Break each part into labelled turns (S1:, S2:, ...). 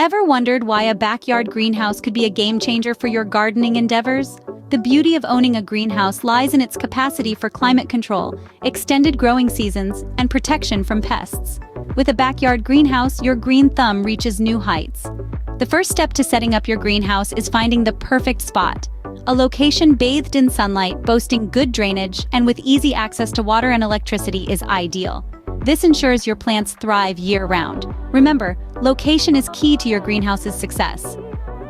S1: Ever wondered why a backyard greenhouse could be a game changer for your gardening endeavors? The beauty of owning a greenhouse lies in its capacity for climate control, extended growing seasons, and protection from pests. With a backyard greenhouse, your green thumb reaches new heights. The first step to setting up your greenhouse is finding the perfect spot. A location bathed in sunlight, boasting good drainage, and with easy access to water and electricity is ideal. This ensures your plants thrive year-round. Remember, location is key to your greenhouse's success.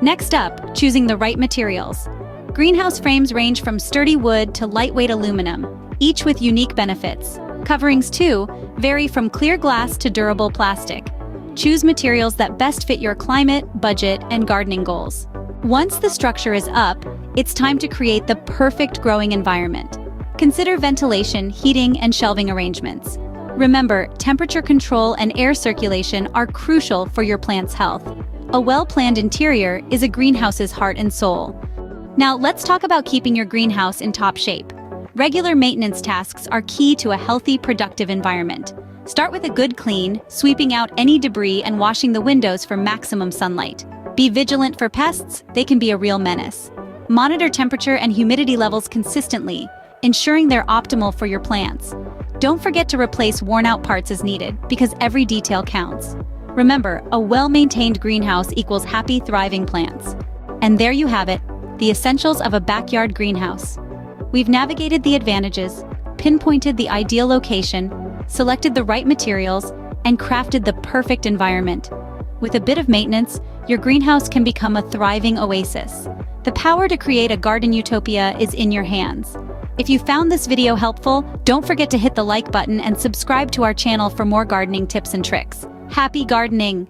S1: Next up, choosing the right materials. Greenhouse frames range from sturdy wood to lightweight aluminum, each with unique benefits. Coverings, too, vary from clear glass to durable plastic. Choose materials that best fit your climate, budget, and gardening goals. Once the structure is up, it's time to create the perfect growing environment. Consider ventilation, heating, and shelving arrangements. Remember, temperature control and air circulation are crucial for your plant's health. A well-planned interior is a greenhouse's heart and soul. Now, let's talk about keeping your greenhouse in top shape. Regular maintenance tasks are key to a healthy, productive environment. Start with a good clean, sweeping out any debris and washing the windows for maximum sunlight. Be vigilant for pests, they can be a real menace. Monitor temperature and humidity levels consistently, ensuring they're optimal for your plants. Don't forget to replace worn-out parts as needed, because every detail counts. Remember, a well-maintained greenhouse equals happy, thriving plants. And there you have it, the essentials of a backyard greenhouse. We've navigated the advantages, pinpointed the ideal location, selected the right materials, and crafted the perfect environment. With a bit of maintenance, your greenhouse can become a thriving oasis. The power to create a garden utopia is in your hands. If you found this video helpful, don't forget to hit the like button and subscribe to our channel for more gardening tips and tricks. Happy gardening!